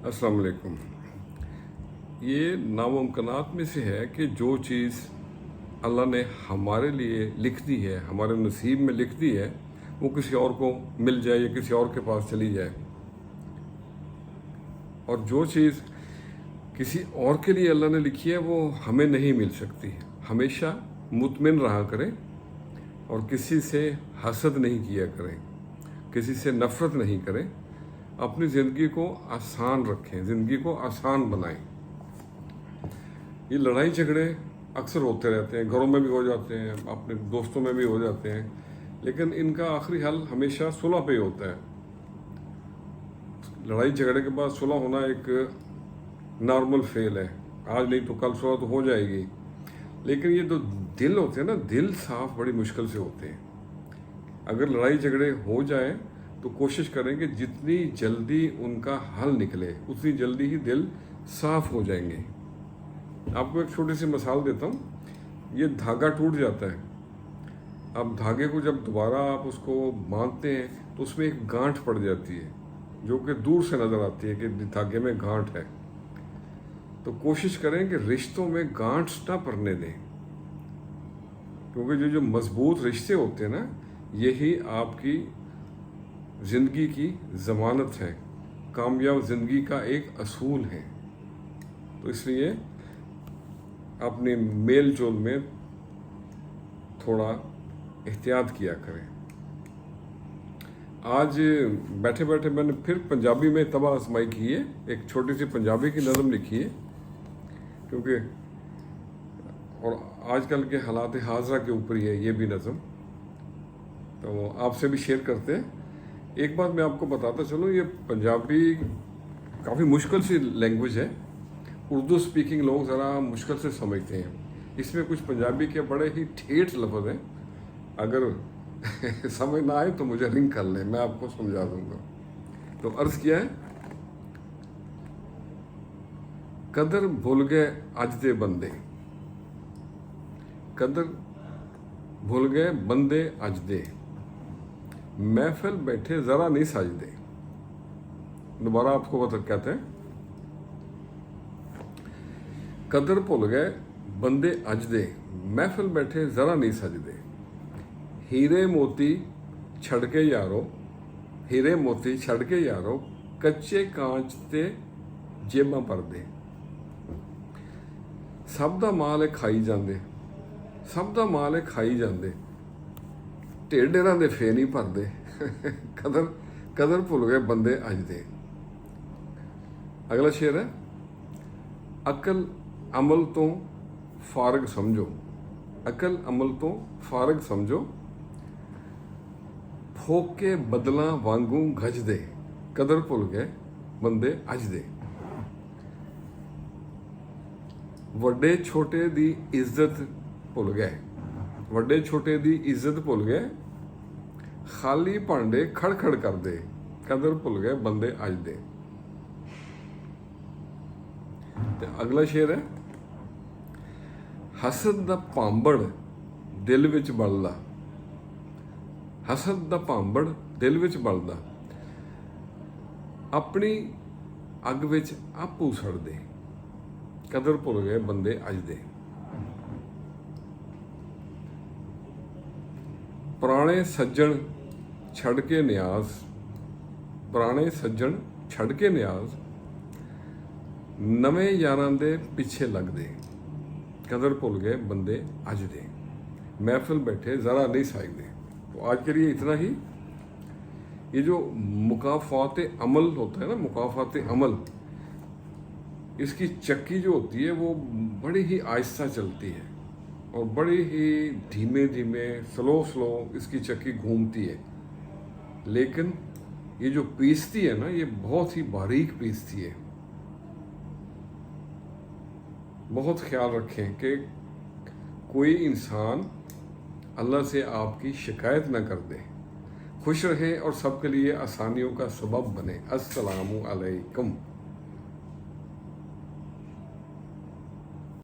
अस्सलाम वालेकुम। ये नामुमकिनात में से है कि जो चीज़ अल्लाह ने हमारे लिए लिख दी है, हमारे नसीब में लिख दी है, वो किसी और को मिल जाए या किसी और के पास चली जाए। और जो चीज़ किसी और के लिए अल्लाह ने लिखी है वो हमें नहीं मिल सकती। हमेशा मुतमिन रहा करें और किसी से हसद नहीं किया करें, किसी से नफ़रत नहीं करें। अपनी ज़िंदगी को आसान रखें, ज़िंदगी को आसान बनाएं। ये लड़ाई झगड़े अक्सर होते रहते हैं, घरों में भी हो जाते हैं, अपने दोस्तों में भी हो जाते हैं, लेकिन इनका आखिरी हल हमेशा सुलह पे ही होता है। लड़ाई झगड़े के बाद सुलह होना एक नॉर्मल फेल है, आज नहीं तो कल सुलह तो हो जाएगी। लेकिन ये जो दिल होते हैं ना, दिल साफ बड़ी मुश्किल से होते हैं। अगर लड़ाई झगड़े हो जाए तो कोशिश करें कि जितनी जल्दी उनका हल निकले उतनी जल्दी ही दिल साफ हो जाएंगे। आपको एक छोटी सी मिसाल देता हूँ। ये धागा टूट जाता है, अब धागे को जब दोबारा आप उसको बांधते हैं तो उसमें एक गांठ पड़ जाती है जो कि दूर से नज़र आती है कि धागे में गांठ है। तो कोशिश करें कि रिश्तों में गांठ ना पड़ने दें, क्योंकि जो मजबूत रिश्ते होते हैं ना, यही आपकी ज़िंदगी की ज़मानत है, कामयाब ज़िंदगी का एक असूल है। तो इसलिए अपने मेल जोल में थोड़ा एहतियात किया करें। आज बैठे बैठे मैंने फिर पंजाबी में तबाह आजमाई की है, एक छोटी सी पंजाबी की नज़म लिखी है, क्योंकि और आजकल के हालात हाजरा के ऊपर ही है ये भी नज़म, तो आपसे भी शेयर करते हैं। एक बात मैं आपको बताता चलूँ, ये पंजाबी काफ़ी मुश्किल सी लैंग्वेज है, उर्दू स्पीकिंग लोग ज़रा मुश्किल से समझते हैं। इसमें कुछ पंजाबी के बड़े ही ठेठ लफ्ज़ हैं, अगर समझ ना आए तो मुझे रिंग कर लें, मैं आपको समझा दूंगा। तो अर्ज़ किया है, कदर भुल गए अज दे बंदे, कदर भुल गए बंदे अज दे, महफिल बैठे ज़रा नहीं सजदे। दोबारा आपको बता कहते हैं, कदर भुल गए बंदे अज दे, महफिल बैठे ज़रा नहीं सजदे। हीरे मोती छड़ के यारो, हीरे मोती छड़ के यारो, कच्चे कांच ते जेबां भरदे। सब दा माल है खाई जांदे, सब दा माल है खाई जांदे, ढेर दे फे नहीं भरदे। कदर कदर भुल गए बंदे अज दे। अगला शेर है, अकल अमल तो फारग समझो, अकल अमल तो फारग समझो, फोक के बदला वांगू गज दे, कदर भुल गए बंदे अज दे। वड्डे छोटे दी इज्जत भुल गए, वड्डे छोटे दी इज्जत भुल गए, खाली भांडे खड़खड़ कर दे, कदर भुल गए बंदे अज दे। अगला शेर है, हसद दा भांबड़ दिल विच बलदा, हसद दा भांबड़ दिल विच बलदा, अपनी अग विच आपू सड़ दे, कदर भुल गए बंदे अज दे। पुराने सज्जन छड़ के न्याज, पुराने सज्जन छड़ के न्याज, नवे यारां दे पिछे लगदे, कदर भुल गए बंदे अज दे, महफिल बैठे ज़रा नहीं साजदे। तो आज के लिए इतना ही। ये जो मुकाफात अमल होता है ना, मुकाफात अमल, इसकी चक्की जो होती है वो बड़ी ही आहिस्ता चलती है और बड़ी ही धीमे धीमे स्लो स्लो इसकी चक्की घूमती है, लेकिन ये जो पीसती है ना, ये बहुत ही बारीक पीसती है। बहुत ख्याल रखें कि कोई इंसान अल्लाह से आपकी शिकायत ना कर दे। खुश रहें और सबके लिए आसानियों का सबब बने। अस्सलामु अलैकुम।